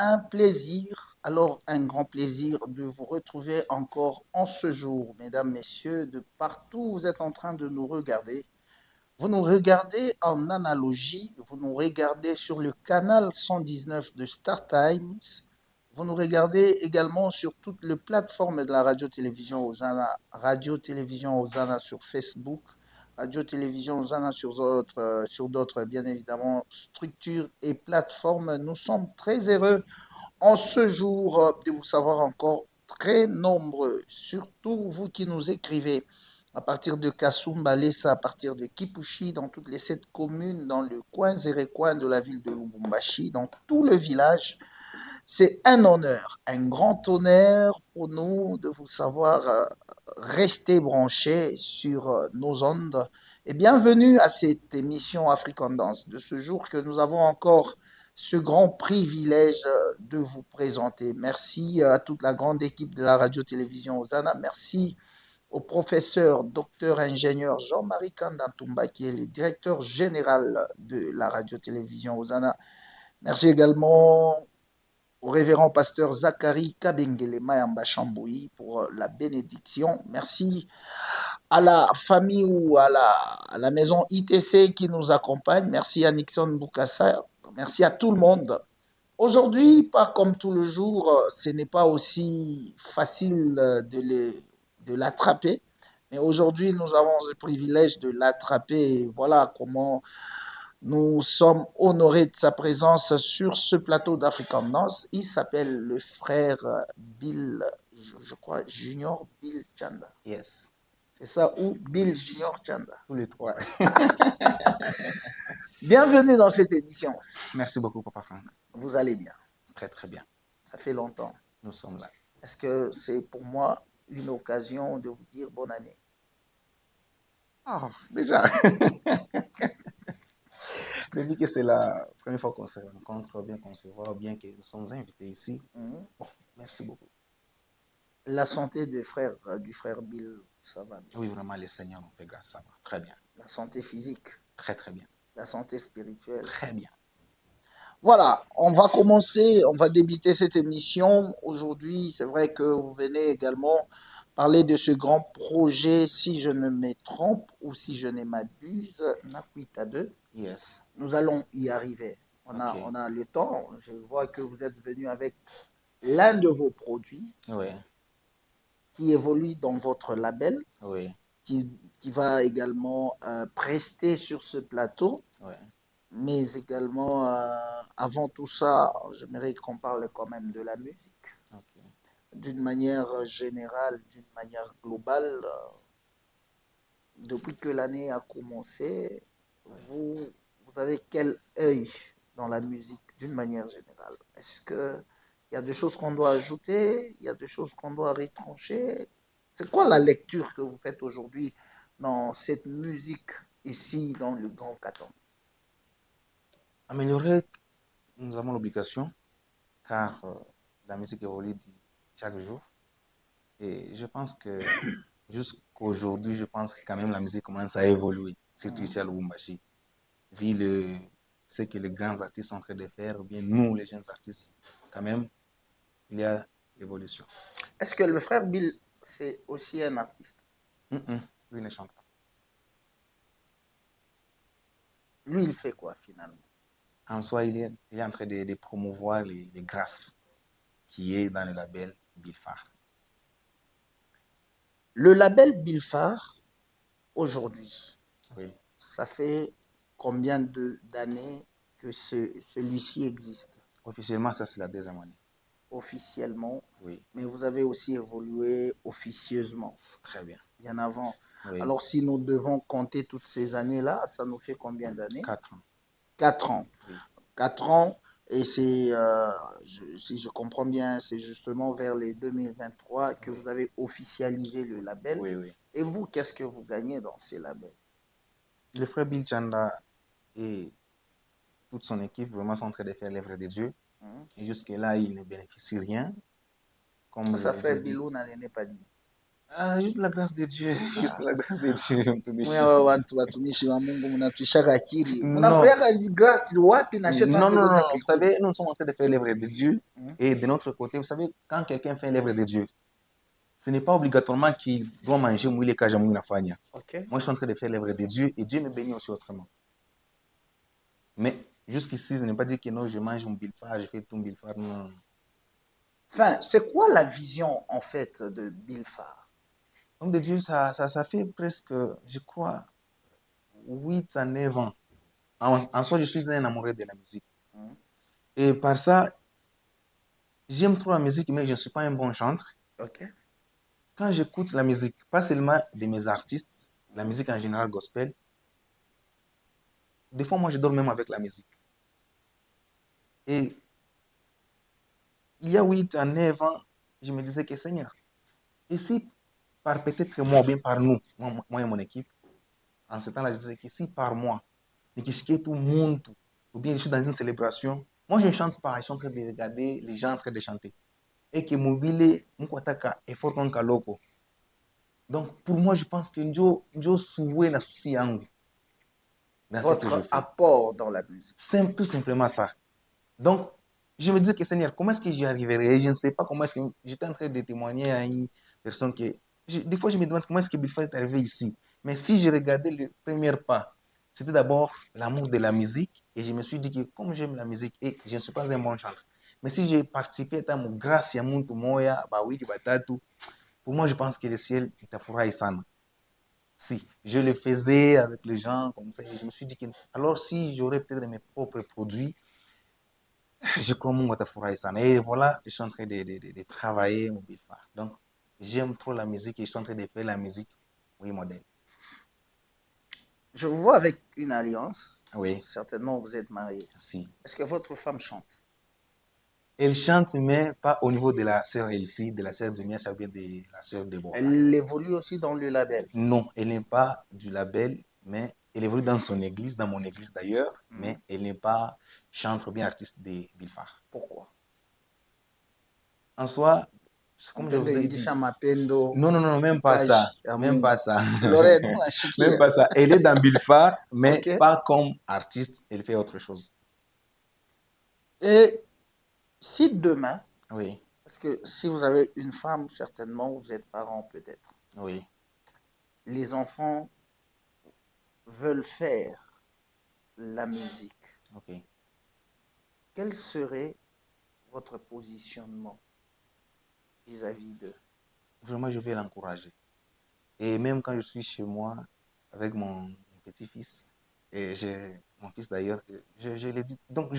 un plaisir, alors un grand plaisir de vous retrouver encore en ce jour, mesdames, messieurs, de partout où vous êtes en train de nous regarder. Vous nous regardez en analogie, vous nous regardez sur le canal 119 de Star Times, vous nous regardez également sur toutes les plateformes de la radio-télévision Ozana, radio-télévision Ozana sur Facebook, radio-télévision Ozana sur d'autres, bien évidemment, structures et plateformes. Nous sommes très heureux en ce jour de vous savoir encore très nombreux, surtout vous qui nous écrivez à partir de Kasumba, Lessa, à partir de Kipushi, dans toutes les 7 communes, dans le coin et recoin de la ville de Lubumbashi, dans tout le village. C'est un honneur, un grand honneur pour nous de vous savoir rester branchés sur nos ondes. Et bienvenue à cette émission African Dance de ce jour que nous avons encore ce grand privilège de vous présenter. Merci à toute la grande équipe de la radio-télévision Ozana. Merci au professeur, docteur, ingénieur Jean-Marie Kandantumba, qui est le directeur général de la radio-télévision Ozana. Merci également au révérend pasteur Zachary Kabengele Mayamba Chamboui pour la bénédiction. Merci à la famille ou à la maison ITC qui nous accompagne. Merci à Nixon Boukassa. Merci à tout le monde. Aujourd'hui, pas comme tout le jour, ce n'est pas aussi facile de l'attraper. Mais aujourd'hui, nous avons le privilège de l'attraper. Voilà comment nous sommes honorés de sa présence sur ce plateau d'African Dance. Il s'appelle le frère Bill, je crois, Junior Bill Chanda. Yes, C'est ça, ou Bill Junior Chanda. tous les trois. Bienvenue dans cette émission. Merci beaucoup, Papa Franck. Vous allez bien. Très, très bien. Ça fait longtemps. Nous sommes là. Est-ce que c'est pour moi une occasion de vous dire bonne année? Ah, déjà. Depuis que c'est la première fois qu'on se rencontre, bien qu'on se voit, bien que nous sommes invités ici. Mhm. Bon, merci beaucoup. La santé du frère Bill, ça va bien. Oui, vraiment, les seigneurs ont fait grâce, ça va. Très bien. La santé physique, Très, très bien. la santé spirituelle. Très bien. Voilà, on va commencer, on va débuter cette émission. Aujourd'hui, c'est vrai que vous venez également parler de ce grand projet, si je ne me trompe ou si je ne m'abuse, Nakuita 2. Yes. Nous allons y arriver. Ok. On a le temps. Je vois que vous êtes venu avec l'un de vos produits Oui, qui évolue dans votre label, oui, qui va également prester sur ce plateau. oui. Mais également, avant tout ça, j'aimerais qu'on parle quand même de la musique, Ok. d'une manière générale, d'une manière globale. Depuis que l'année a commencé, Oui. vous, vous avez quel œil dans la musique d'une manière générale? Est-ce qu'il y a des choses qu'on doit ajouter? Il y a des choses qu'on doit retrancher? C'est quoi la lecture que vous faites aujourd'hui dans cette musique ici dans le Grand Caton? Améliorer, nous avons l'obligation, car la musique évolue chaque jour. Et je pense que jusqu'aujourd'hui, je pense que quand même la musique commence à évoluer, surtout ici à Lubumbashi. Vu ce que les grands artistes sont en train de faire, ou bien nous, les jeunes artistes, quand même, il y a l'évolution. Est-ce que le frère Bill, c'est aussi un artiste? Lui ne chante pas. Lui, il fait quoi finalement? En soi, il est en train de promouvoir les grâces qui est dans le label Bilfar. Le label Bilfar, aujourd'hui, Oui. ça fait combien d'années que celui-ci existe Officiellement, ça c'est la deuxième année. officiellement? Oui, Mais vous avez aussi évolué officieusement, très bien. bien avant. Oui, Alors, si nous devons compter toutes ces années-là, ça nous fait combien d'années? 4 ans. 4 ans. Oui, 4 ans, et c'est, si je comprends bien, c'est justement vers les 2023 que oui, vous avez officialisé le label. oui, oui. Et vous, qu'est-ce que vous gagnez dans ces labels? Le frère Bill Chanda et toute son équipe vraiment sont en train de faire l'œuvre de Dieu. Hein? Et jusque-là, ils ne bénéficient rien. Comme Ça je vous fait ai dit, Bilou n'est pas dit. Ah, juste la grâce de Dieu. Juste la grâce de Dieu, Mwe mtumishi. hawa watu watumishi wa Mungu mnatuishaka akili. Non, Mnakoyaka grâce wapi na non, shetu non, anze non, kwenda non. Vous mbinguni? savez, nous sommes en train de faire l'œuvre de Dieu. Hmm? Et de notre côté, vous savez, quand quelqu'un fait l'œuvre de Dieu, ce n'est pas obligatoirement qu'il doit manger mouillé kaja mouillé nafanya. Ok. Moi, je suis en train de faire l'œuvre de Dieu et Dieu me bénit aussi autrement. Mais jusqu'ici, ce n'est pas dire que non, je mange mon bilfard, je fais tout mon bilfard. Non. Enfin, c'est quoi la vision en fait de Bilfar? L'homme de Dieu, ça fait presque, je crois, 8 à 9 ans. En soi, je suis un amoureux de la musique. Hmm? Et par ça, j'aime trop la musique, mais je ne suis pas un bon chanteur. Ok. Quand j'écoute la musique, pas seulement de mes artistes, la Hmm? musique en général gospel, des fois, moi, je dors même avec la musique. Et il y a 8 à 9 ans, je me disais que Seigneur, et si par peut-être moi, ou bien par nous, moi et mon équipe, en ce temps-là, je disais que si par moi, et que je quitte tout le monde, ou bien je suis dans une célébration, moi je ne chante pas, je suis en train de regarder les gens en train de chanter. Et que mobile, mkwataka, effort qu'on kaloko. Donc pour moi, je pense que Njo souhait la souci yangu dans ce que je Votre fais. apport dans la musique. C'est tout simplement ça. Donc, je me disais que Seigneur, comment est-ce que j'y arriverai? Je ne sais pas comment est-ce que j'étais en train de témoigner à une personne que. Des fois, je me demande comment est-ce que Bilfa est arrivé ici. Mais si je regardais le premier pas, c'était d'abord l'amour de la musique. Et je me suis dit que comme j'aime la musique et je ne suis pas un bon chanteur, mais si j'ai participé à mon grâce à mon moya, bah oui, batatu, pour moi, je pense que le ciel est à Furaï Sana. Si je le faisais avec les gens comme ça, je me suis dit que alors si j'aurais peut-être mes propres produits, je commence Watafura Sana. Et voilà, je suis en train de travailler mon bifard. Donc, j'aime trop la musique et je suis en train de faire la musique, oui, modèle. Je vous vois avec une alliance. Oui, Certainement, vous êtes marié. si. Est-ce que votre femme chante? Elle chante, mais pas au niveau de la sœur Elsie, de la sœur Dumia, ça vient de la sœur Déborah. Elle évolue aussi dans le label. Non, elle n'est pas du label, mais elle évolue dans son église, dans mon église d'ailleurs, Hmm? mais elle n'est pas chanteur ou bien artiste de Bilfar. Pourquoi? En soi, comme je Mpendo vous ai Yidisha dit, Mapendo, non, non, non, même pas ça. Kipaji ya Même Mungu. pas ça. Lorraine, Même unashikia. pas ça. Elle est dans Bilfar, mais Ok. pas comme artiste. Elle fait autre chose. Et si demain, Oui, parce que si vous avez une femme, certainement, vous êtes parent peut-être. oui. Les enfants veulent faire la musique. Ok. Quel serait votre positionnement vis-à-vis d'eux? Vraiment, je vais l'encourager. Et même quand je suis chez moi avec mon petit-fils, et mon fils d'ailleurs, je l'ai dit. Donc,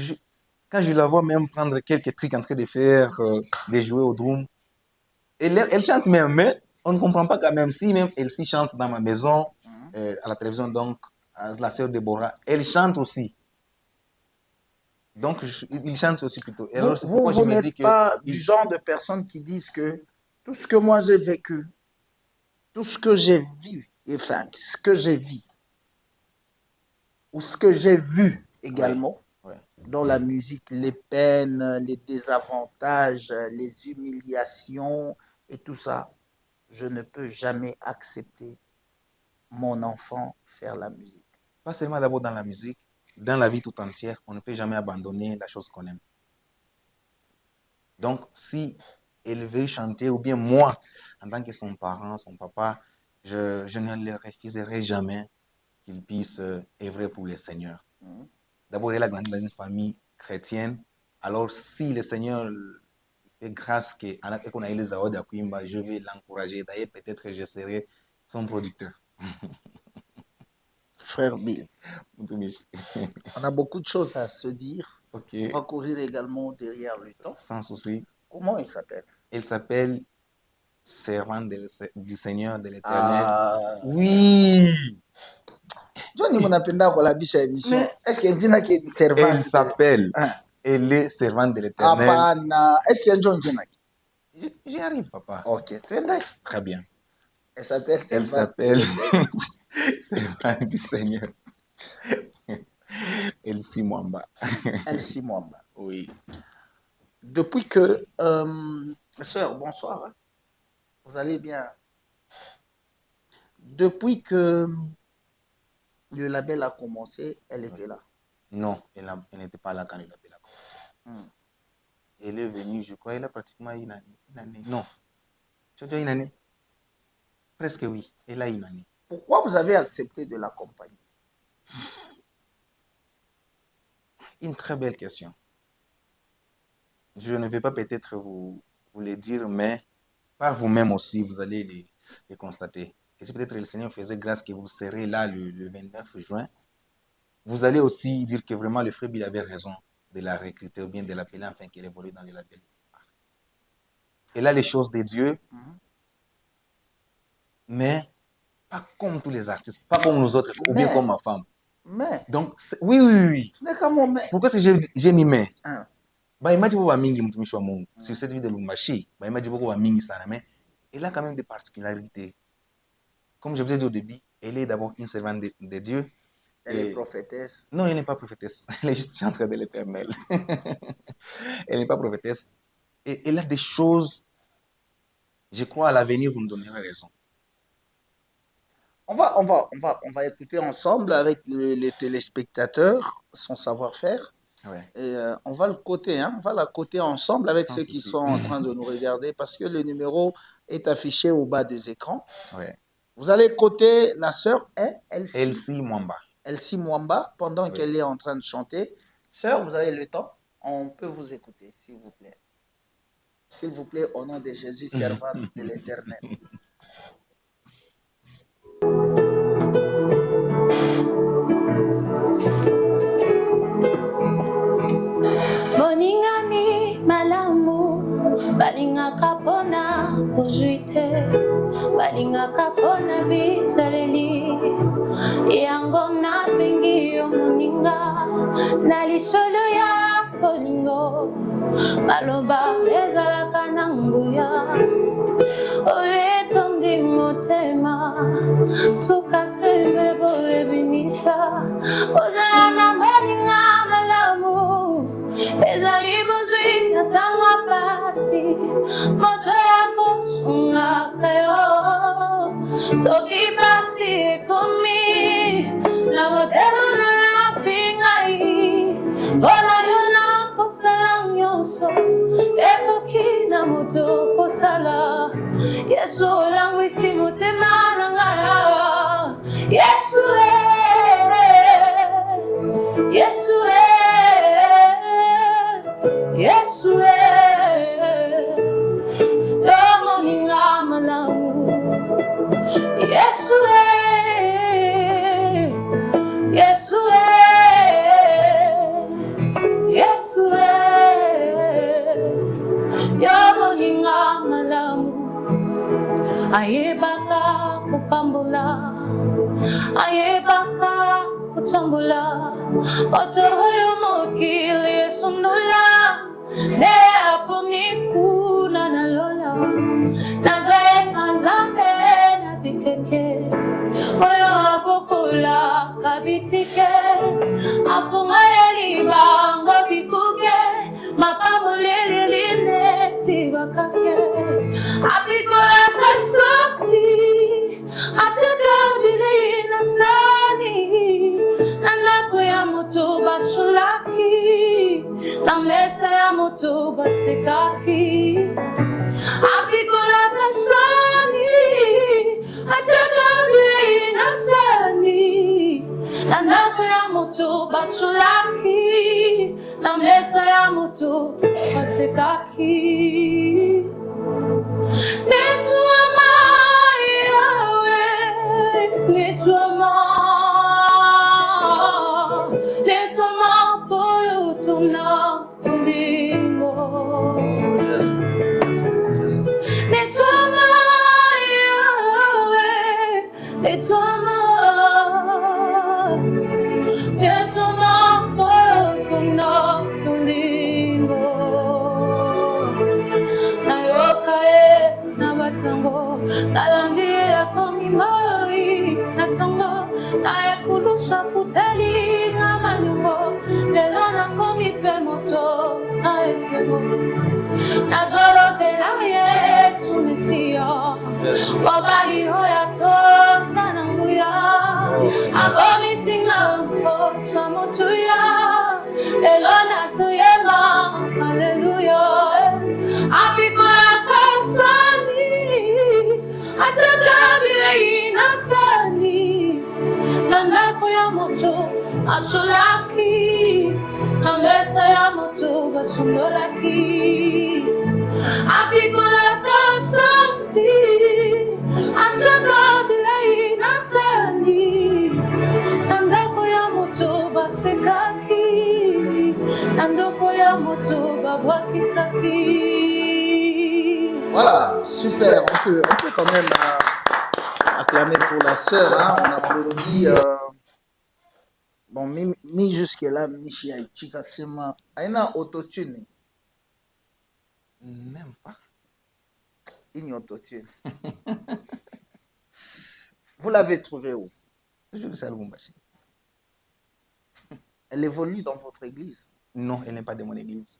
quand je la vois même prendre quelques trucs en train de faire, de jouer au drum, elle chante même, mais on ne comprend pas quand même. Si même elle s'y chante dans ma maison, Mhm. à la télévision, donc, à la sœur Déborah, elle chante aussi. Donc, il chante aussi plutôt. Et alors, Vous, c'est vous, pourquoi je vous me dis n'êtes que pas du genre de personnes qui disent que tout ce que moi j'ai vécu, tout ce que j'ai vu, enfin, ce que j'ai vu, ou ce que j'ai vu ouais, également ouais. dans la musique, les peines, les désavantages, les humiliations et tout ça, je ne peux jamais accepter mon enfant faire la musique. Pas seulement d'abord dans la musique, dans la vie tout entière, on ne peut jamais abandonner la chose qu'on aime. Donc, si elle veut chanter, ou bien moi, en tant que son parent, son papa, je ne le refuserai jamais qu'il puisse œuvrer pour le Seigneur. Mhm. D'abord, elle a grandi dans une famille chrétienne. Alors, si le Seigneur fait grâce qu'on a eu les awards d'Akuimba, je vais l'encourager. D'ailleurs, peut-être que je serai son producteur. Frère Bill, on a beaucoup de choses à se dire. Ok, On va courir également derrière le temps. sans souci. Comment il s'appelle? Il s'appelle Servant du Seigneur de l'Éternel. Ah, Oui, Johnny Munapenda pour la biche émission. mais Est-ce qu'il y a une elle servante de. s'appelle, Hein? elle est servante de l'Éternel. Hapana. Est-ce qu'il y a John Jenaki? J'y arrive, papa. Ok, tu es d'accord. Très bien. Elle s'appelle Elle servante de s'appelle l'éternel. servante du Seigneur. Elsie Mwamba. Elsie Mwamba. Oui. Depuis que. Sœur, bonsoir. Hein. Vous allez bien? depuis que le label a commencé, elle était là. Non, elle n'était pas là quand le label a commencé. Elle est venue, je crois, elle a pratiquement une année. Non, tu as dit une année? Presque oui, elle a une année. Pourquoi vous avez accepté de l'accompagner? Une très belle question. Je ne vais pas peut-être vous le dire, mais par vous-même aussi, vous allez les constater. Et si peut-être le Seigneur faisait grâce que vous serez là le 29 juin, vous allez aussi dire que vraiment le frère Bill avait raison de la recruter ou bien de l'appeler afin qu'elle évolue dans le label. Elle a les choses de Dieu, mais pas comme tous les artistes, pas comme nous autres, ou bien comme ma femme. Mais, donc oui. Tu n'es qu'à mon mais. Pourquoi j'ai mis mais? Baimadi wa mingi mtumishi wa Mungu. Sur cette vie de Lumbashi, baimadi wa mingi sana, mais elle a quand même des particularités. Comme je vous ai dit au début, elle est d'abord une servante de Dieu. Elle est prophétesse. Non, elle n'est pas prophétesse. Elle est juste en train de l'Éternel. Elle n'est pas prophétesse. Et elle a des choses, je crois, à l'avenir, vous me donnerez raison. On va écouter ensemble avec les téléspectateurs son savoir-faire. Ouais. Et on va le coter, on va la coter ensemble avec ceux qui sont en train de nous regarder parce que le numéro est affiché au bas des écrans. Ouais. Vous allez coter la sœur Elsie Mwamba. Elsie Mwamba pendant qu'elle est en train de chanter. Sœur, vous avez le temps? On peut vous écouter, s'il vous plaît. S'il vous plaît, au nom de Jésus, servante de l'Éternel. Boningani malamu balingaka pona kojuite balingaka pona bizaleli yango na bengi yo moninga na lisolo ya bolingo maloba ezalaka na nguya oyo etondi motema suka sembe boyebinisa ozala na boninga malamu ezali bozwi na ntango pasi moto ya kosungaka yo soki pasi ekomi na motema na lapi ngai mpona yo nakosala nyonso ekoki na moto kosala yesu olangwisi motema na ngai yesu yesu yesu yo moninga malamu yesu yesu yesu yo moninga malamu ayebaka kopambola ayebaka kotambola moto oyo mokili esundola nde aponi kuna na lola nazayeba nzambe na bikeke oyo abokola kabitike afunga ya libango bikuke mapamboleleli neti bakake apikola kasopi ateka bilei na sani na ndako ya moto bachulaki na mesa ya moto basekaki apikola kasani ateka bilei na sani na ndako ya moto bachulaki na mesa ya moto basekaki netwama yawe netwama poyo tuna kulingo netwama yawe netwama poyo tuna kulingo nayoka na basango nalandira komimoi natongo naekulusha futeli na malungo lelo nakomi pe moto na esemo nazolobela yesu mesiya mobali oyo atonda acholaki na mesa ya moto basundolaki abikolaka sombi acaka bilei na sani na ndako ya moto basekaki na ndako ya moto babwakisaki. Voilà, super. On peut quand même acclamer pour la sœur. Hein. On applaudit. Bon, mi jusque-là, Michi Aichika Sema. Aina autotune. Même pas. Il autotune. Vous l'avez trouvée où? Je sais à Lubumbashi. Elle évolue dans votre église? Non, elle n'est pas de mon église.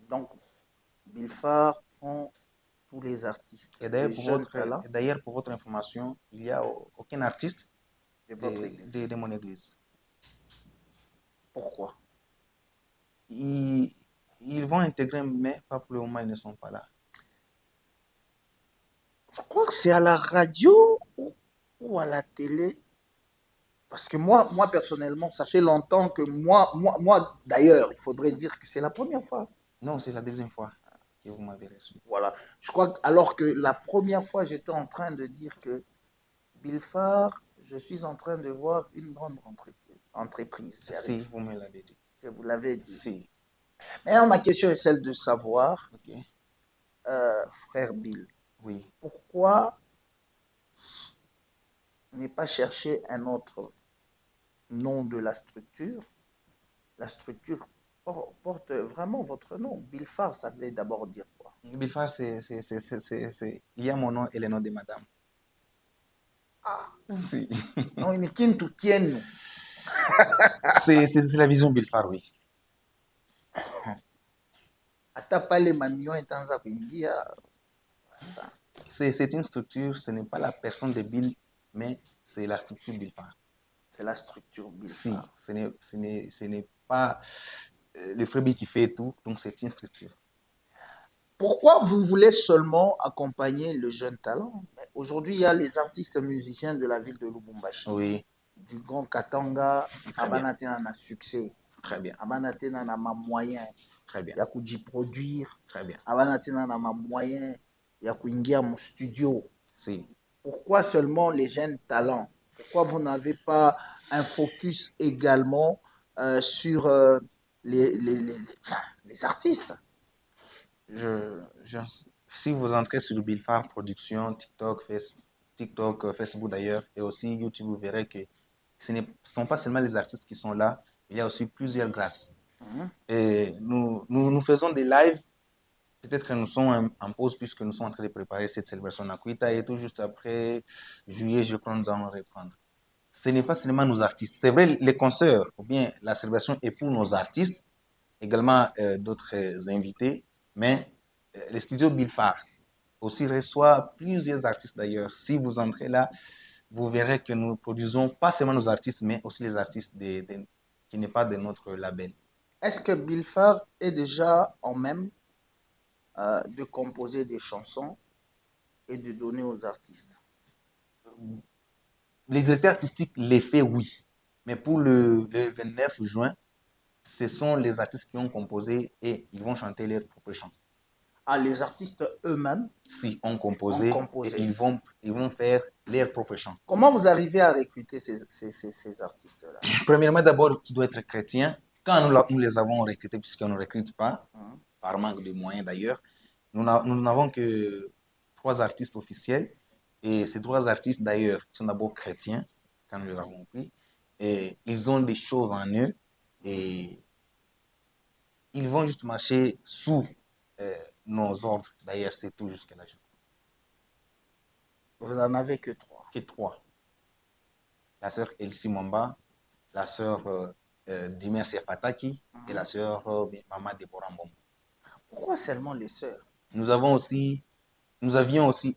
Donc, Bilfar prend tous les artistes. Et d'ailleurs, pour votre information, il n'y a aucun artiste de mon église. Pourquoi? Ils vont intégrer, mais pas pour le moment, ils ne sont pas là. Je crois que c'est à la radio ou à la télé. Parce que moi, personnellement, ça fait longtemps que moi d'ailleurs, il faudrait dire que c'est la première fois. Non, c'est la deuxième fois que vous m'avez reçu. Voilà. Je crois que, alors que la première fois, j'étais en train de dire que Bilfar, je suis en train de voir une grande entreprise. Si, vous me l'avez dit. Que vous l'avez dit. Si. Maintenant, ma question est celle de savoir, okay. Frère Bill, oui. Pourquoi ne pas chercher un autre nom de la structure? La structure porte vraiment votre nom. Bilfar, ça veut d'abord dire quoi? Bilfar, c'est il y a mon nom et le nom de madame. Ah, si. Non, une kintu kienu. C'est la vision Bilfar, oui. Atapale mamillon et tanza kuingia. C'est une structure, ce n'est pas la personne de Bill, mais c'est la structure Bilfar. C'est la structure Bilfar. Si, ce n'est pas le frère Bill qui fait tout, donc c'est une structure. Pourquoi vous voulez seulement accompagner le jeune talent? Aujourd'hui, il y a les artistes musiciens de la ville de Lubumbashi. Oui. Du Grand Katanga, Abanatena a succès. Très bien. Abanatena a ma moyen. Très bien. Ya produire. Très bien. Abanatena a ma moyen. Ya kuingia mon studio. Si. Pourquoi seulement les jeunes talents? Pourquoi vous n'avez pas un focus également sur les artistes? Si vous entrez sur Bilfar Production, TikTok, Facebook d'ailleurs, et aussi YouTube, vous verrez que ce ne sont pas seulement les artistes qui sont là, il y a aussi plusieurs grâces. Et nous faisons des lives, peut-être que nous sommes en pause puisque nous sommes en train de préparer cette célébration Nakuita et tout juste après juillet, je crois, nous allons reprendre. Ce n'est pas seulement nos artistes. C'est vrai, les concerts ou bien la célébration est pour nos artistes, également d'autres invités, mais le studio Bilfar aussi reçoit plusieurs artistes d'ailleurs. Si vous entrez là, vous verrez que nous produisons pas seulement nos artistes, mais aussi les artistes qui n'est pas de notre label. Est-ce que Bilfar est déjà en même de composer des chansons et de donner aux artistes? Les directeurs artistiques les fait, oui. Mais pour le 29 juin, ce sont les artistes qui ont composé et ils vont chanter leurs propres chants. Ah, les artistes eux-mêmes si, ont composé. Et ils vont faire leurs propres chants. Comment vous arrivez à recruter ces artistes-là? Premièrement, d'abord, tu dois être chrétien. Quand nous les avons recrutés, puisqu'on ne recrute pas, par manque de moyens d'ailleurs, nous n'avons que 3 artistes officiels. Et ces 3 artistes d'ailleurs sont d'abord chrétiens, quand nous les avons pris. Et ils ont des choses en eux. Et ils vont juste marcher sous nos ordres. D'ailleurs, c'est tout jusque-là. Vous n'en avez que 3? Que 3. La sœur Elsie Mwamba, la sœur Dimer Serpataki et la sœur Maman Deborah Mbombo. Pourquoi seulement les sœurs? Nous avions aussi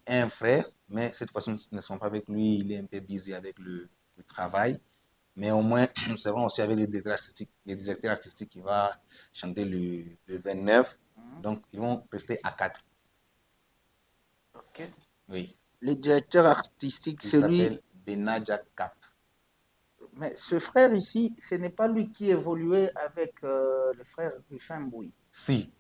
un frère, mais cette fois-ci, nous ne sommes pas avec lui. Il est un peu busy avec le travail. Mais au moins, nous serons aussi avec les directeurs artistiques qui vont chanter le 29. Donc, ils vont rester à 4. Ok. Oui. Le directeur artistique, c'est lui. Il s'appelle Benadja Cap. Mais ce frère ici, ce n'est pas lui qui évoluait avec le frère Rufin Boui. Si.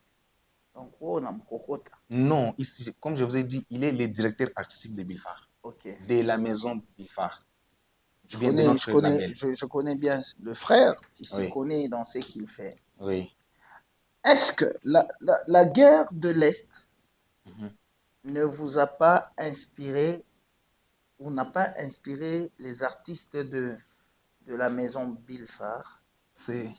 Donc, on a Mkokota. Non, ici, comme je vous ai dit, il est le directeur artistique de Bilfar, Ok. de la maison Bilfar. Je Bien de connais, notre label. je connais bien le frère, il se Oui. connaît dans ce qu'il fait. Oui. Est-ce que la guerre de l'Est Mhm. ne vous a pas inspiré ou n'a pas inspiré les artistes de la maison Bilfar C'est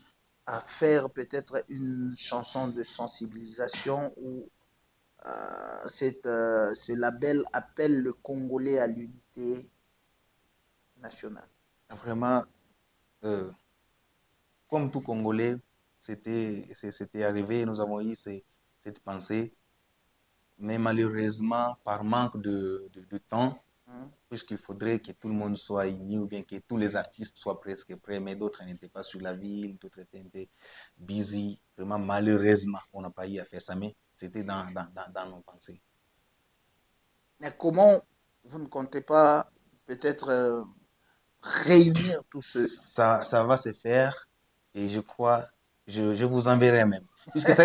à faire peut-être une chanson de sensibilisation où ce label appelle le Congolais à l'unité nationale? vraiment, euh, comme tout Congolais, c'était arrivé, nous avons eu cette pensée, mais malheureusement, par manque de temps, puisqu'il faudrait que tout le monde soit uni ou bien que tous les artistes soient presque prêts, mais d'autres n'étaient pas sur la ville, d'autres étaient un peu busy. Vraiment, malheureusement, on n'a pas eu à faire ça, mais c'était dans nos pensées. Mais comment vous ne comptez pas peut-être réunir tout ce... Ça va se faire et je crois, je vous enverrai même. Puisque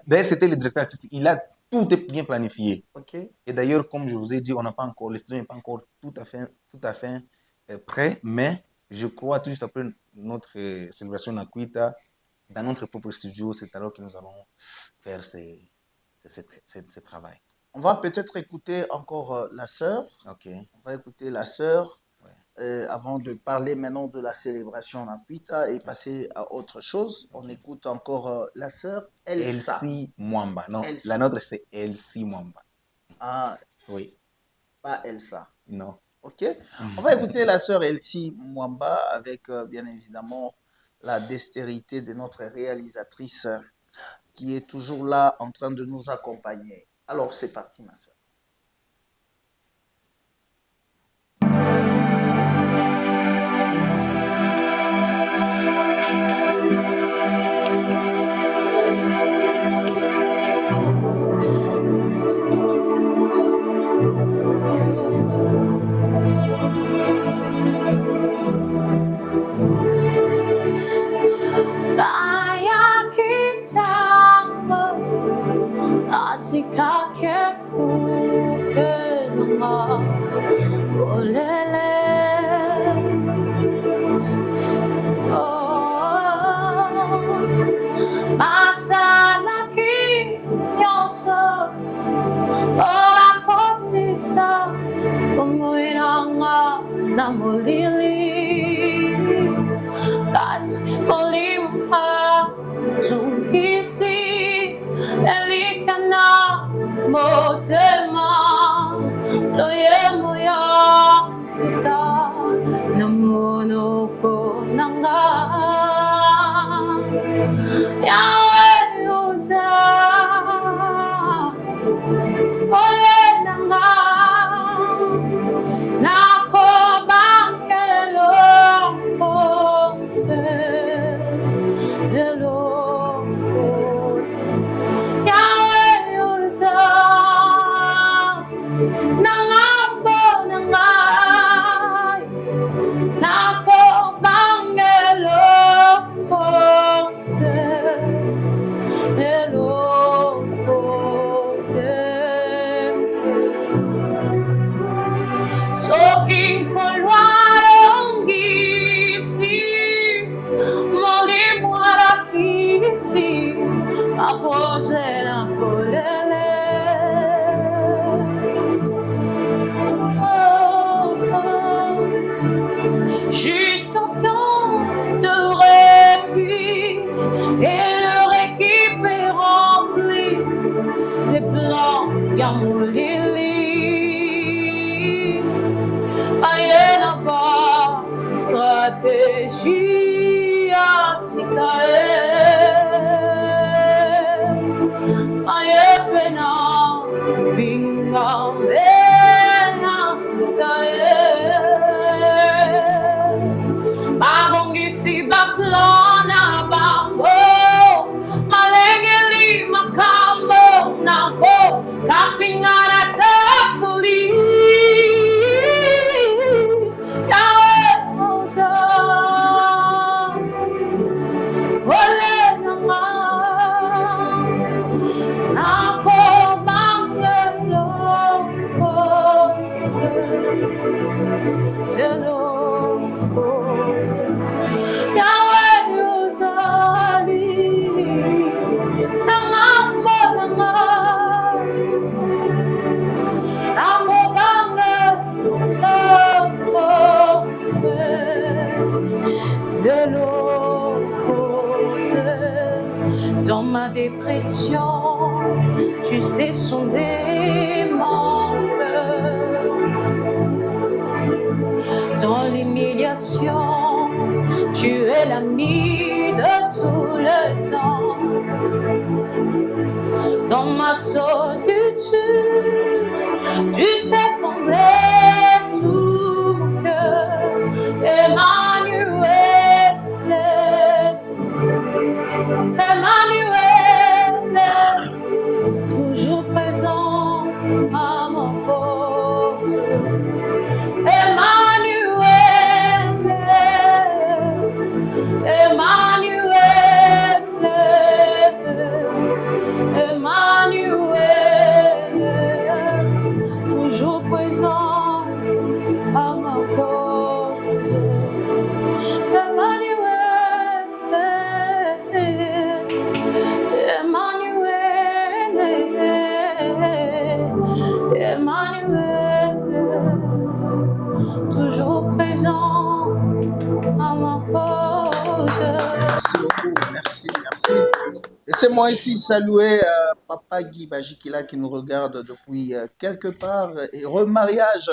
d'ailleurs, c'était le directeur artistique, il a tout est bien planifié. Ok. Et d'ailleurs, comme je vous ai dit, on n'a pas encore, le studio n'est pas encore tout à fait prêt, mais je crois tout juste après notre célébration à Kuita, dans notre propre studio, c'est alors que nous allons faire ce travail. On va peut-être écouter encore la sœur. Ok. On va écouter la sœur Ouais. avant de parler maintenant de la célébration à Kuita et passer à autre chose. On écoute encore la sœur Elsa. Elsie Mwamba. Non, Elsie. la nôtre c'est Elsie Mwamba. Ah, Oui. pas Elsa. Non. Ok. On va écouter la sœur Elsie Mwamba avec bien évidemment la dextérité de notre réalisatrice qui est toujours là en train de nous accompagner. Alors c'est parti ma sœur. eloko yawe ozali na ngambo na ngai nakobanga dans ma dépression, tu sais sonder mon cœur. Dans l'humiliation, tu es l'ami de tout le temps. Dans ma solitude, tu sais combler tout mon cœur. Emmanuel, Emmanuel, toujours présent à mon cause. Emmanuel, Emmanuel, Emmanuel, toujours présent à ma cause. Emmanuel, Emmanuel, Emmanuel, toujours présent à ma cause. Merci beaucoup, merci, merci. Laissez-moi ici saluer Papa Guy Bajikila qui nous regarde depuis quelque part et remariage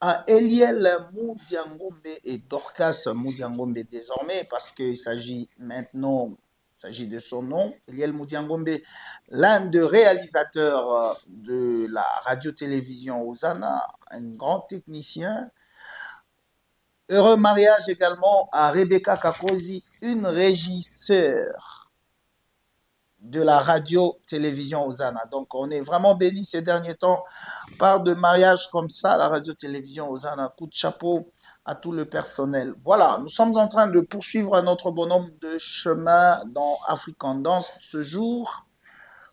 à Eliel Moudiangombe et Dorcas Moudiangombe désormais parce qu'il s'agit maintenant, il s'agit de son nom, Eliel Moudiangombe, l'un des réalisateurs de la radio-télévision Osana, un grand technicien. Heureux mariage également à Rebecca Kakosi, une régisseur de la radio-télévision Osana. Donc, on est vraiment bénis ces derniers temps par de mariages comme ça, la radio-télévision Osana. Coup de chapeau à tout le personnel. Voilà, nous sommes en train de poursuivre notre bonhomme de chemin dans African Dance ce jour.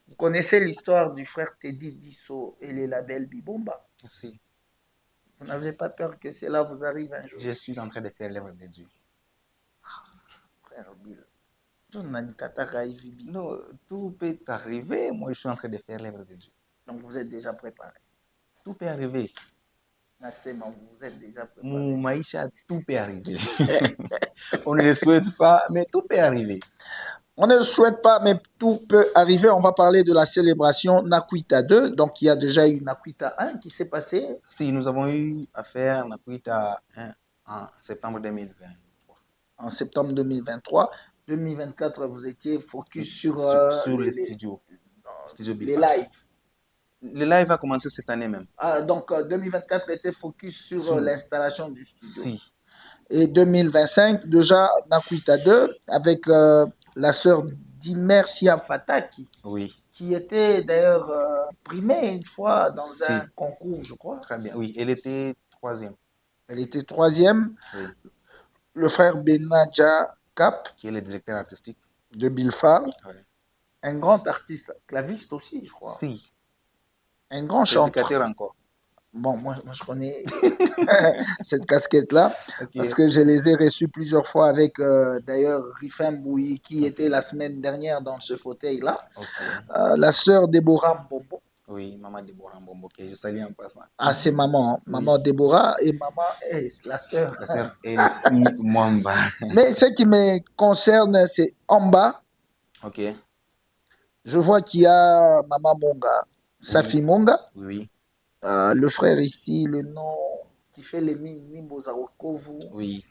Vous connaissez l'histoire du frère Teddy Disso et les labels Bibomba. Merci. Vous n'avez pas peur que cela vous arrive un jour? Je suis en train de faire l'œuvre de Dieu. Frère Bill. Non, tout peut arriver. Moi, je suis en train de faire l'œuvre de Dieu. Donc, vous êtes déjà préparé. Tout peut arriver. Nassema, vous êtes déjà préparé. Mon Maïcha, tout peut arriver. On ne le souhaite pas, mais tout peut arriver. On ne le souhaite pas, mais tout peut arriver. On va parler de la célébration Nakuita 2. Donc, il y a déjà eu Nakuita 1 qui s'est passé. Si, nous avons eu à faire Nakuita 1 en septembre 2023. En septembre 2023. 2024, vous étiez focus sur les studios. Les lives. Le live a commencé cette année même. Ah, donc, 2024 était focus sur l'installation du studio. Si. Et 2025, déjà Nakuita 2 avec la sœur d'Imercia Fataki, oui, qui était d'ailleurs primée une fois dans un concours, je crois. Très bien, oui, elle était troisième. Elle était troisième. Oui. Le frère Benadja Cap, qui est le directeur artistique de Bilfar, oui. Un grand artiste, claviste aussi, je crois. Si. Un grand chanteur. Encore. Bon, moi je connais cette casquette-là, Okay. parce que je les ai reçus plusieurs fois avec d'ailleurs Rifem Bouyi, qui était la semaine dernière dans ce fauteuil-là. Okay. La sœur Déborah Mbombo. Oui, maman Déborah Mbombo, que je salue en passant. Ah, c'est maman, maman Déborah et maman la sœur. La sœur Elsie Mwamba. Mais ce qui me concerne, c'est en bas. Ok. Je vois qu'il y a maman Monga, Safi Monga. Oui. Le frère ici, le nom qui fait les Nimbo Zarokovu. Oui.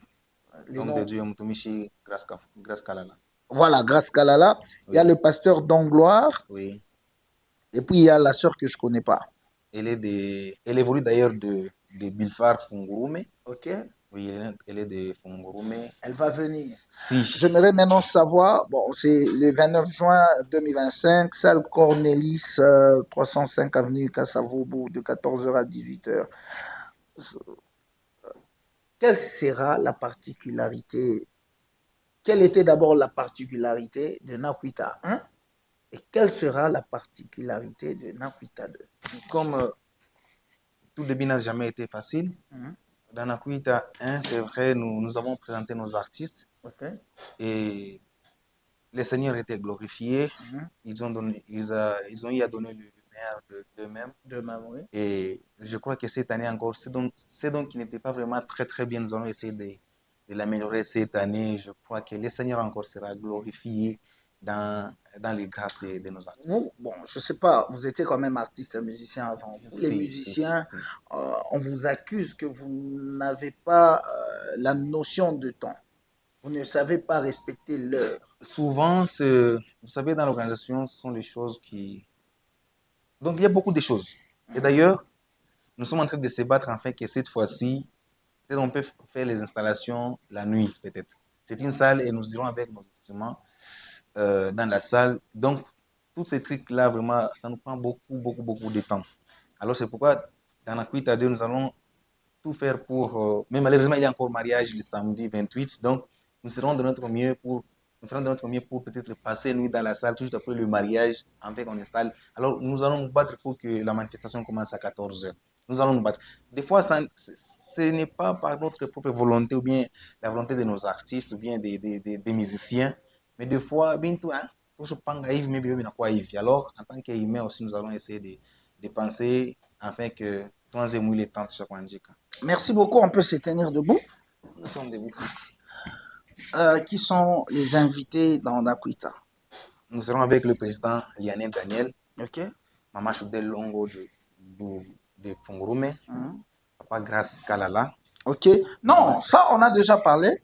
L'homme de Dieu, Mtumishi Grace Kalala. Voilà, Grace Kalala. Oui. Il y a le pasteur d'Angloire. Oui. Et puis il y a la sœur que je ne connais pas. Elle évolue d'ailleurs de Bilfar Fungurume. Ok. Oui, elle est de Fungurume. Elle va venir. Si. J'aimerais maintenant savoir, bon, c'est le 29 juin 2025, salle Cornelis, 305 avenue Kassavobo, de 14h à 18h. Quelle sera la particularité? Quelle était d'abord la particularité de Nakuita 1 et quelle sera la particularité de Nakuita 2? Comme tout début n'a jamais été facile, Dans Nakuita 1, c'est vrai, nous avons présenté nos artistes Ok. et les seigneurs étaient glorifiés. Mhm. Ils ont eu à donner le meilleur d'eux-mêmes. Demain, oui. Et je crois que cette année encore, c'est donc qui n'était pas vraiment très très bien. Nous allons essayer de l'améliorer cette année. Je crois que le Seigneur encore sera glorifié dans les grâces de nos artistes. Vous, bon, je sais pas, vous étiez quand même artiste et musicien avant. Vous, les Si, musiciens, si. on vous accuse que vous n'avez pas la notion de temps. Vous ne savez pas respecter l'heure. Souvent, vous savez, dans l'organisation, ce sont les choses qui... Donc, il y a beaucoup de choses. Et d'ailleurs, nous sommes en train de se battre afin que cette fois-ci, peut-être on peut faire les installations la nuit, peut-être. C'est une salle et nous irons avec nos instruments dans la salle. Donc, tous ces trucs-là, vraiment, ça nous prend beaucoup de temps. Alors, c'est pourquoi, dans la Cuite à deux, nous allons tout faire pour... mais malheureusement, il y a encore mariage le samedi 28. Donc, nous ferons de notre mieux pour peut-être passer une nuit dans la salle, tout juste après le mariage, afin qu'on installe. Alors, nous allons nous battre pour que la manifestation commence à 14 heures. Nous allons nous battre. Des fois, ce n'est pas par notre propre volonté ou bien la volonté de nos artistes ou bien des musiciens, mais des fois, bientôt, hein, tout se panga Yves, mais bien quoi Yves. Alors, en tant qu'humain aussi, nous allons essayer de penser afin que troisième mouille les temps sur Wanjika. Merci beaucoup, on peut se tenir debout. Nous sommes debout. Qui sont les invités dans Nakuita? Nous serons avec le président Lionel Daniel, Ok. Maman Choudel Longo de Fungurume, Mhm. Papa Grace Kalala. Ok. Non, ça, on a déjà parlé.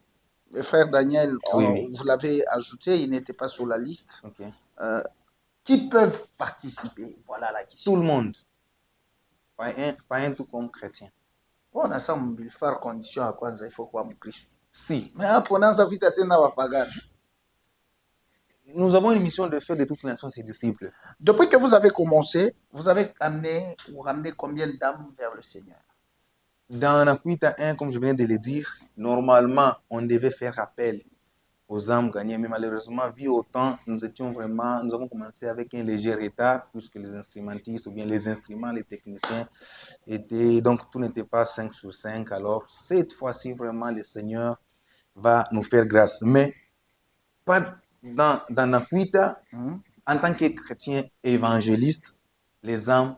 Le frère Daniel, Oui. vous l'avez ajouté, il n'était pas sur la liste. Ok. Qui peuvent participer? Voilà la question. Tout le monde. Pas un tout comme chrétien. On a ça, il faut condition à quoi il faut quoi, mon Christ. Si. Mais pendant ça, vite, tu n'as pas Nous avons une mission de faire de toutes les nations ses disciples. Depuis que vous avez commencé, vous avez amené ou ramené combien d'âmes vers le Seigneur? Dans Nakuita 1, comme je viens de le dire, normalement, on devait faire appel aux âmes gagnées, mais malheureusement, vu au temps, nous avons commencé avec un léger retard, puisque les instrumentistes ou bien les instruments, les techniciens étaient, donc tout n'était pas 5 sur 5. Alors, cette fois-ci, vraiment, le Seigneur va nous faire grâce. Mais pas dans Nakuita, en tant que chrétien évangéliste, les âmes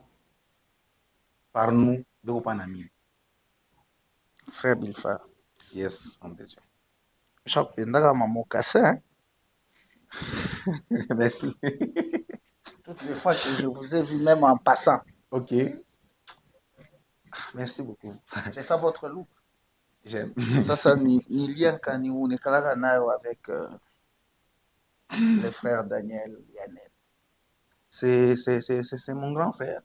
par nous de Opanami. Frère Bilfa. Yes, on peut dire. J'appelle maman Kassin. Merci. Toutes les fois que je vous ai vu, même en passant. Ok. Merci beaucoup. C'est ça votre loup. J'aime. Ça ni lien ni ou ni avec le frère Daniel Yanel. C'est mon grand frère.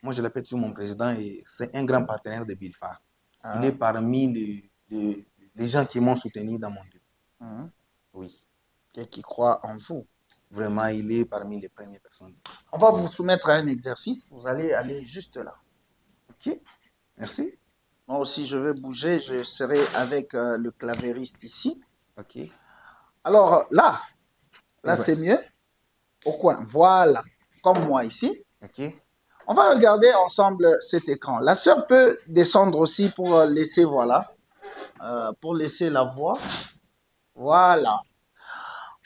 Moi, je l'appelle toujours mon président et c'est un grand partenaire de Bilfa. Il est parmi les gens qui m'ont soutenu dans mon début. Oui. Et qui croit en vous. Vraiment, il est parmi les premières personnes. On va vous soumettre à un exercice. Vous allez aller juste là. Ok? Merci. Moi aussi, je vais bouger. Je serai avec le clavériste ici. Ok. Alors là c'est mieux. Au coin. Voilà. Comme moi ici. Ok. On va regarder ensemble cet écran. La sœur peut descendre aussi pour laisser, voilà, pour laisser la voix. Voilà.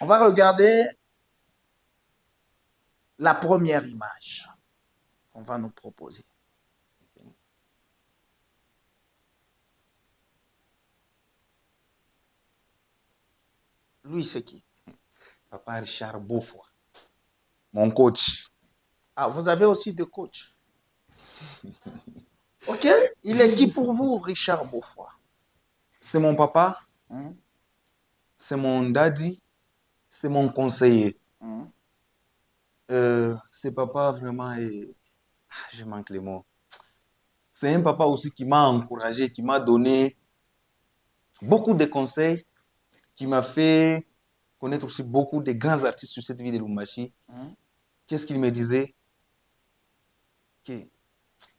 On va regarder la première image qu'on va nous proposer. Lui, c'est qui? Papa Richard Beaufoy, mon coach. Ah, vous avez aussi deux coachs. Ok, il est qui pour vous, Richard Beaufoy? C'est mon papa, c'est mon daddy, c'est mon conseiller. C'est papa vraiment, je manque les mots. C'est un papa aussi qui m'a encouragé, qui m'a donné beaucoup de conseils, qui m'a fait connaître aussi beaucoup de grands artistes sur cette ville de Lumbashi. Qu'est-ce qu'il me disait? Que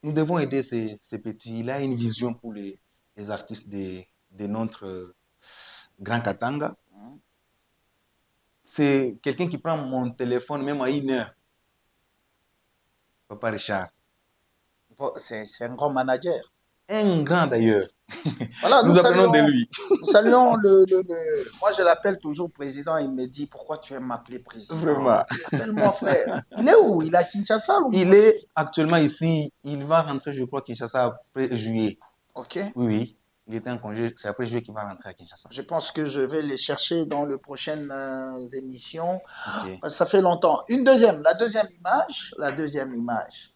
nous devons aider ces petits. Il a une vision pour les artistes de notre Grand Katanga. C'est quelqu'un qui prend mon téléphone même à 1 heure. Papa Richard. C'est un grand manager. un grand d'ailleurs. Voilà, Nous apprenons de lui. nous saluons moi je l'appelle toujours président, il me dit pourquoi tu aimes m'appeler président? Vraiment. Appelle-moi frère. Il est où? Il est à Kinshasa ou Il est actuellement ici. Il va rentrer, je crois, à Kinshasa après juillet. Ok. Oui, oui. Il était en congé. C'est après juillet qu'il va rentrer à Kinshasa. Je pense que je vais les chercher dans les prochaines émissions. Ok. Parce que ça fait longtemps. La deuxième image,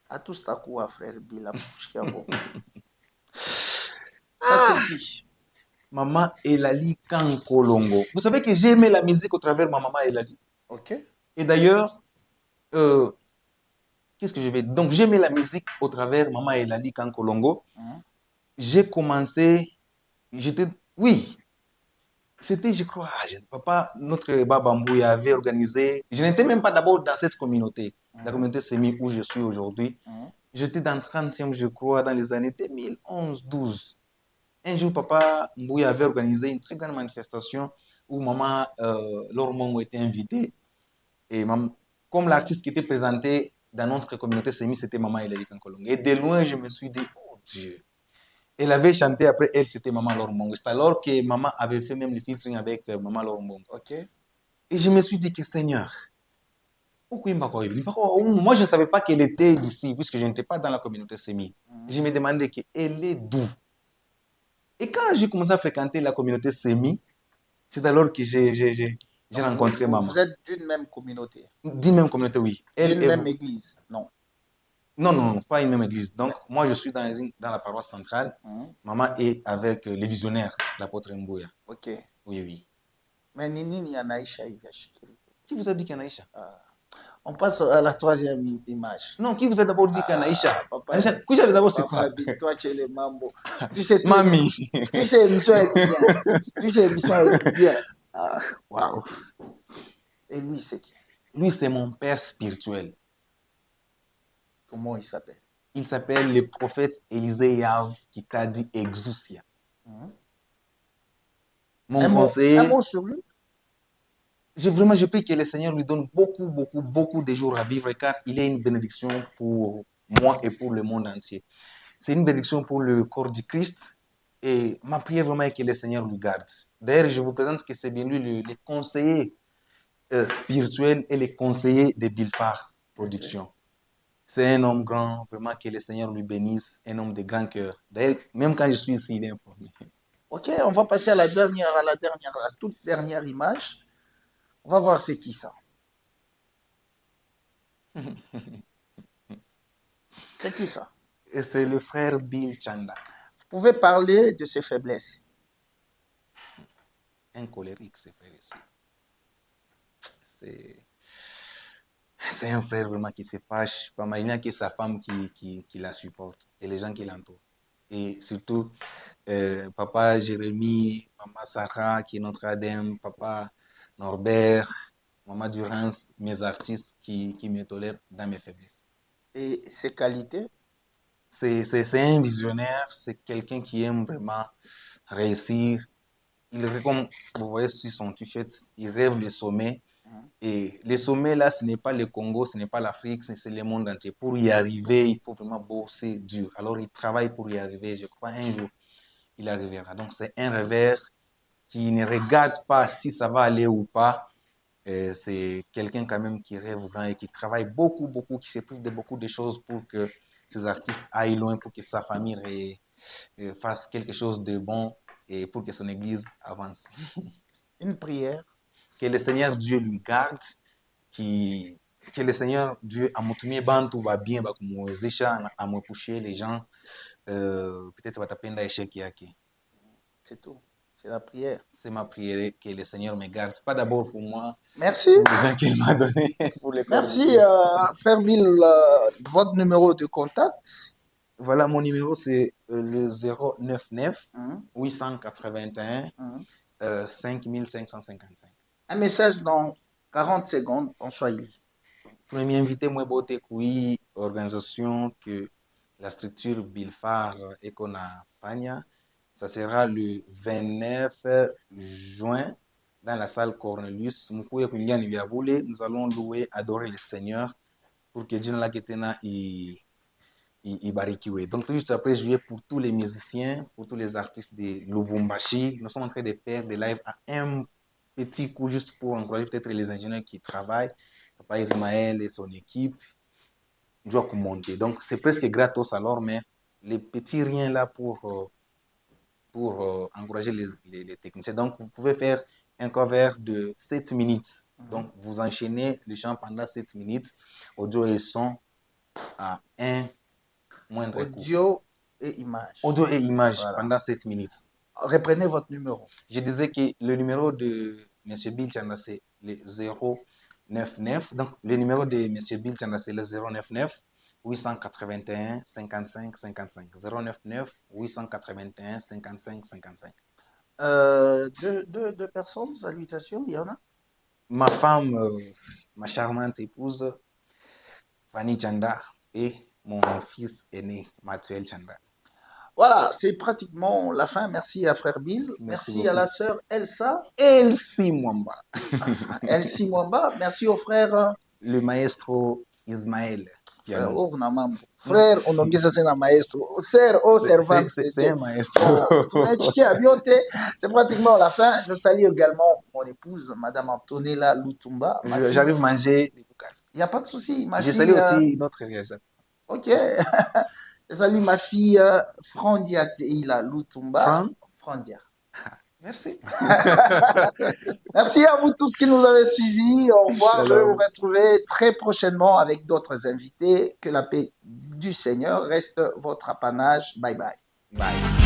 à tout ça quoi frère Bila Pushkabo. Ça c'est qui? Maman Elali Kankolongo. Vous savez que j'ai aimé la musique au travers de ma maman Elali. Ok. Et d'ailleurs, euh, qu'est-ce que je vais... Donc, j'ai aimé la musique au travers de maman Elali Kankolongo. J'ai commencé... J'étais... Oui. C'était, je crois, papa, notre Babambouya avait organisé... Je n'étais même pas d'abord dans cette communauté, la communauté Semi où je suis aujourd'hui. J'étais dans 30e, je crois, dans les années 2011-12. Un jour, papa Mbouya avait organisé une très grande manifestation où maman Lormongo était invitée. Et comme l'artiste qui était présenté dans notre communauté Semi, c'était maman Elali Kankolongo. Et de loin, je me suis dit, oh Dieu. Elle avait chanté après elle, c'était maman Lormongo. C'est alors que maman avait fait même le featuring avec maman Lormongo. Ok. Et je me suis dit que Seigneur, moi je ne savais pas qu'elle était d'ici, puisque je n'étais pas dans la communauté Semi. Je me demandais qu'elle est d'où. Et quand j'ai commencé à fréquenter la communauté Semi, c'est alors que j'ai rencontré maman. Vous êtes d'une même communauté? D'une même communauté, oui. D'une même église? Non. Non, pas une même église. Donc, moi, je suis dans la paroisse centrale. Maman est avec les visionnaires, l'apôtre Mbouya. Ok. Oui, oui. Mais Nini Anaïcha, Qui vous a dit qu'Anaïcha? On passe à la troisième image. Non, qui vous a d'abord dit qu'Anaïcha? Papa, d'abord, c'est quoi? toi, tu es le mambo. Tu sais tout. Mamie. Tu sais, l'émission est bien. Waouh. Et lui, c'est qui? Lui, c'est mon père spirituel. Comment il s'appelle? Il s'appelle le prophète Élisée Yav Kikadi Exousia. Mon conseiller. Un mot sur lui? Je prie que le Seigneur lui donne beaucoup de jours à vivre car il est une bénédiction pour moi et pour le monde entier. C'est une bénédiction pour le corps du Christ et ma prière vraiment est que le Seigneur lui garde. D'ailleurs, je vous présente que c'est bien lui le conseiller spirituel et le conseiller de Bilfar Production. C'est un homme grand, vraiment que le Seigneur lui bénisse, un homme de grand cœur. D'ailleurs, même quand je suis ici, il est informé. Ok, on va passer à la toute dernière image. On va voir c'est qui ça. C'est qui ça? Et c'est le frère Bill Chanda. Vous pouvez parler de ses faiblesses. Un colérique, ce frère ici. C'est un frère vraiment qui se fâche pas mal. Il n'y a que sa femme qui la supporte et les gens qui l'entourent. Et surtout, papa Jérémy, maman Sarah qui est notre ADM, papa Norbert, maman Durance, mes artistes qui me tolèrent dans mes faiblesses. Et ses qualités? C'est un visionnaire, c'est quelqu'un qui aime vraiment réussir. Comme vous voyez sur son t-shirt, il rêve le sommet. Et le sommet, là, ce n'est pas le Congo, ce n'est pas l'Afrique, c'est le monde entier. Pour y arriver, il faut vraiment bosser dur. Alors, il travaille pour y arriver. Je crois un jour, il arrivera. Donc, c'est un rêveur qui ne regarde pas si ça va aller ou pas. C'est quelqu'un quand même qui rêve grand et qui travaille beaucoup, qui se prive de beaucoup de choses pour que ses artistes aillent loin, pour que sa famille fasse quelque chose de bon et pour que son église avance. Une prière. Que le Seigneur Dieu lui garde, que le Seigneur Dieu amutumie bantu va bien bakumwezesha amwepushe les gens peut-être watapenda échec yake. C'est tout. C'est la prière. C'est ma prière que le Seigneur me garde, pas d'abord pour moi. Merci. Pour les gens qu'il m'a donné. Pour les Merci, frère Bill. Votre numéro de contact? Voilà, mon numéro, c'est le 099 881 5555. Un message dans 40 secondes en Swahili. Premier invité, moi, bote kui organisation que la structure Bilfar Ekona Fania. Ça sera le 29 juin dans la salle Cornelius. Nous allons louer, adorer le Seigneur pour que Dieu la ketena Ibarikiwe. Donc, juste après, je vais pour tous les musiciens, pour tous les artistes de Lubumbashi. Nous sommes en train de faire des lives à un petit coup, juste pour encourager peut-être les ingénieurs qui travaillent. Papa Ismaël et son équipe doivent monter. Donc, c'est presque gratos alors, mais les petits riens là pour encourager les techniciens. Donc, vous pouvez faire un cover de 7 minutes. Donc, vous enchaînez le chant pendant 7 minutes, audio et son à un moindre coût. Audio et image. Audio et image Voilà. pendant 7 minutes. Reprenez votre numéro. Je disais que le numéro de M. Bill Chanda, c'est le 099. Donc, le numéro de M. Bill Chanda, c'est le 099 881 55 55. 099 881 55 55. Deux personnes, salutations, il y en a? Ma femme, ma charmante épouse, Fanny Chanda, et mon fils aîné, Mathuel Chanda. Voilà, c'est pratiquement la fin. Merci à frère Bill. Merci à la sœur Elsa. Elsie Mwamba. Elsie Mwamba. Merci au frère. Le maestro Ismaël. Frère, on a dit ça c'est un maestro. Sœur, oh servante. C'est un maestro. C'est pratiquement la fin. Je salue également mon épouse, Madame Antonella Lutumba. J'arrive manger. Il n'y a pas de souci. Je salue aussi notre réalisateur. Ok. Je salue ma fille Frandia Teila Lutumba. Frandia. Merci. Merci à vous tous qui nous avez suivis. Au revoir. Je vais vous retrouver très prochainement avec d'autres invités. Que la paix du Seigneur reste votre apanage. Bye bye. Bye.